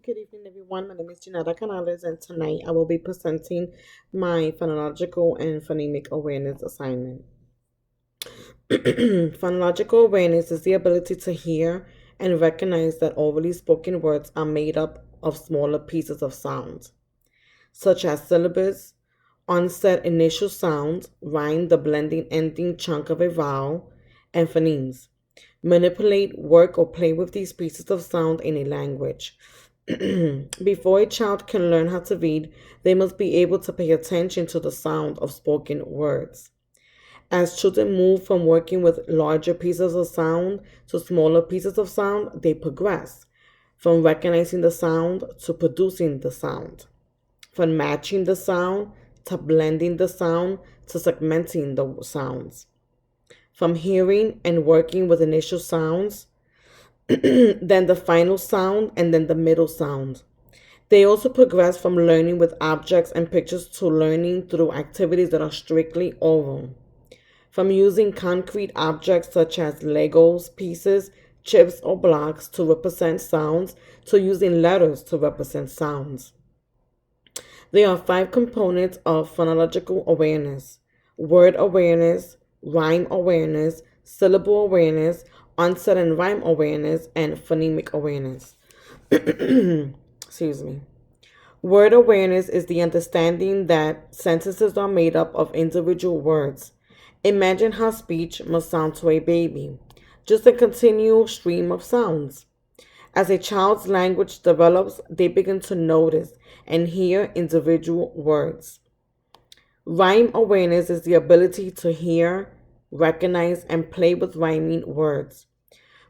Good evening, everyone. My name is Janetta Canales, and tonight I will be presenting my phonological and phonemic awareness assignment. Phonological awareness is the ability to hear and recognize that orally spoken words are made up of smaller pieces of sound, such as syllables, onset initial sounds, rhyme, the blending ending chunk of a vowel, and phonemes. Manipulate, work, or play with these pieces of sound in a language. Before a child can learn how to read, they must be able to pay attention to the sound of spoken words. As children move from working with larger pieces of sound to smaller pieces of sound, they progress from recognizing the sound to producing the sound, from matching the sound to blending the sound to segmenting the sounds, from hearing and working with initial sounds, then the final sound, and then the middle sound. They also progress from learning with objects and pictures to learning through activities that are strictly oral, from using concrete objects such as Legos pieces, chips, or blocks to represent sounds to using letters to represent sounds. There are five components of phonological awareness: word awareness, rhyme awareness, syllable awareness, onset and rhyme awareness, and phonemic awareness. Excuse me. Word awareness is the understanding that sentences are made up of individual words. Imagine how speech must sound to a baby, just a continual stream of sounds. As a child's language develops, they begin to notice and hear individual words. Rhyme awareness is the ability to hear, recognize, and play with rhyming words,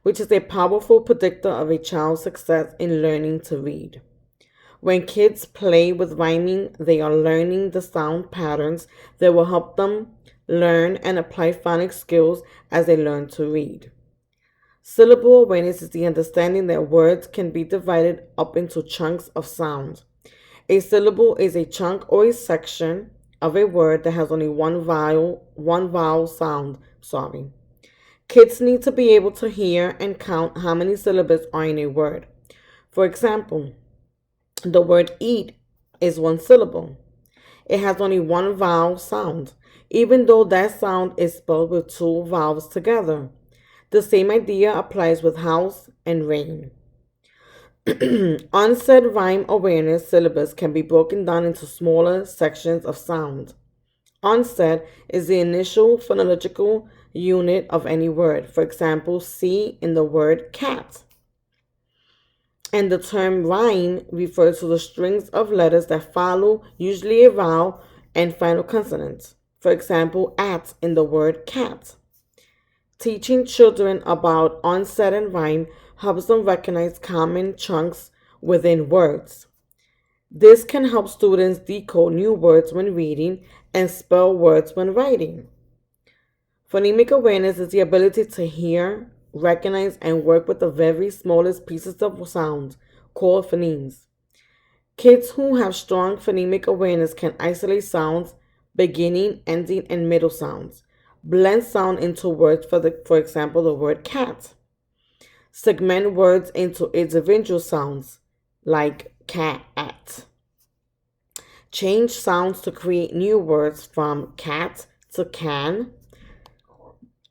which is a powerful predictor of a child's success in learning to read. When kids play with rhyming, they are learning the sound patterns that will help them learn and apply phonics skills as they learn to read. Syllable awareness is the understanding that words can be divided up into chunks of sound. A syllable is a chunk or a section of a word that has only one vowel sound. Sorry. Kids need to be able to hear and count how many syllables are in a word. For example, the word eat is one syllable. It has only one vowel sound, even though that sound is spelled with two vowels together. The same idea applies with house and rain. Onset rhyme awareness syllables can be broken down into smaller sections of sound. Onset is the initial phonological unit of any word. For example, C in the word cat. And the term rhyme refers to the strings of letters that follow, usually a vowel and final consonant. For example, at in the word cat. Teaching children about onset and rhyme helps them recognize common chunks within words. This can help students decode new words when reading and spell words when writing. Phonemic awareness is the ability to hear, recognize, and work with the very smallest pieces of sound, called phonemes. Kids who have strong phonemic awareness can isolate sounds, beginning, ending, and middle sounds, blend sound into words, for example, the word cat, segment words into individual sounds, like cat, change sounds to create new words from cat to can.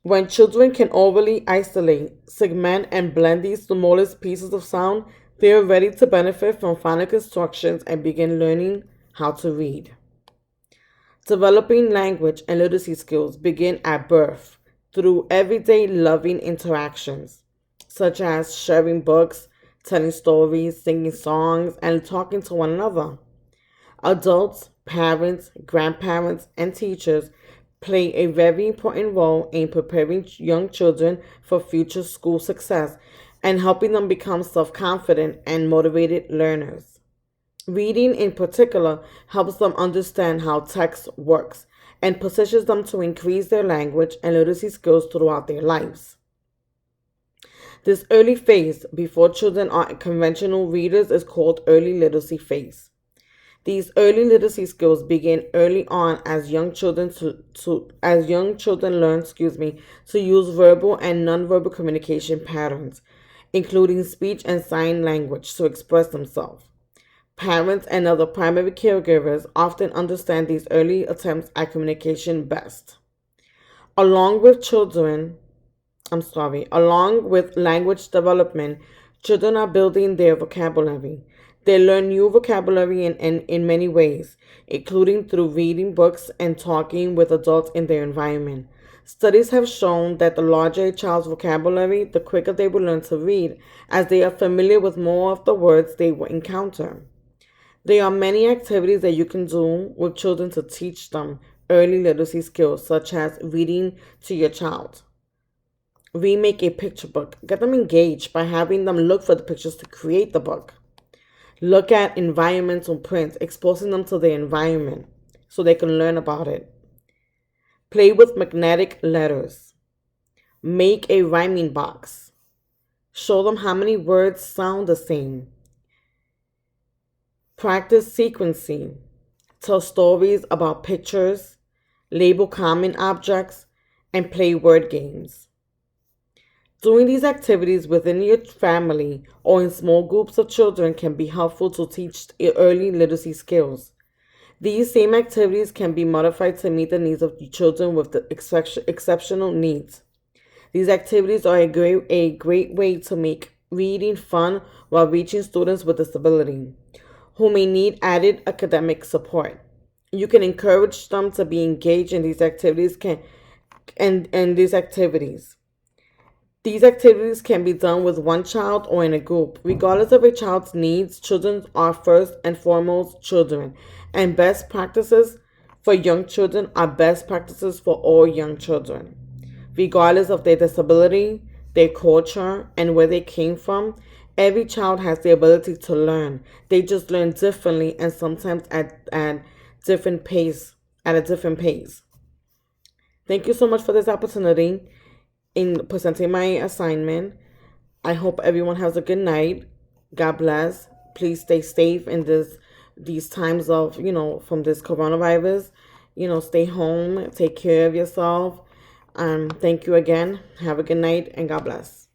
When children can orally isolate, segment, and blend these smallest pieces of sound, they are ready to benefit from phonic instructions and begin learning how to read. Developing language and literacy skills begin at birth through everyday loving interactions, such as sharing books, telling stories, singing songs, and talking to one another. Adults, parents, grandparents, and teachers play a very important role in preparing young children for future school success and helping them become self confident and motivated learners. Reading, in particular, helps them understand how text works and positions them to increase their language and literacy skills throughout their lives. This early phase, before children are conventional readers, is called early literacy phase. These early literacy skills begin early on as young children learn, to use verbal and nonverbal communication patterns. including speech and sign language, to express themselves. Parents and other primary caregivers often understand these early attempts at communication best. Along with children, Along with language development, children are building their vocabulary. They learn new vocabulary in many ways, including through reading books and talking with adults in their environment. Studies have shown that the larger a child's vocabulary, the quicker they will learn to read, as they are familiar with more of the words they will encounter. There are many activities that you can do with children to teach them early literacy skills, such as reading to your child. Remake a picture book. Get them engaged by having them look for the pictures to create the book. Look at environmental prints, exposing them to the environment so they can learn about it. Play with magnetic letters. Make a rhyming box. Show them how many words sound the same. Practice sequencing. Tell stories about pictures. Label common objects and play word games. Doing these activities within your family or in small groups of children can be helpful to teach early literacy skills. These same activities can be modified to meet the needs of children with the exceptional needs. These activities are a great way to make reading fun while reaching students with disability who may need added academic support. You can encourage them to be engaged in these activities These activities can be done with one child or in a group. Regardless of a child's needs, children are first and foremost children, and best practices for young children are best practices for all young children. Regardless of their disability, their culture, and where they came from, every child has the ability to learn. They just learn differently and sometimes at different pace, at a different pace. Thank you so much for this opportunity in presenting my assignment. I hope everyone has a good night. God bless. Please stay safe in these times of, from this coronavirus. Stay home, take care of yourself. Thank you again. Have a good night and God bless.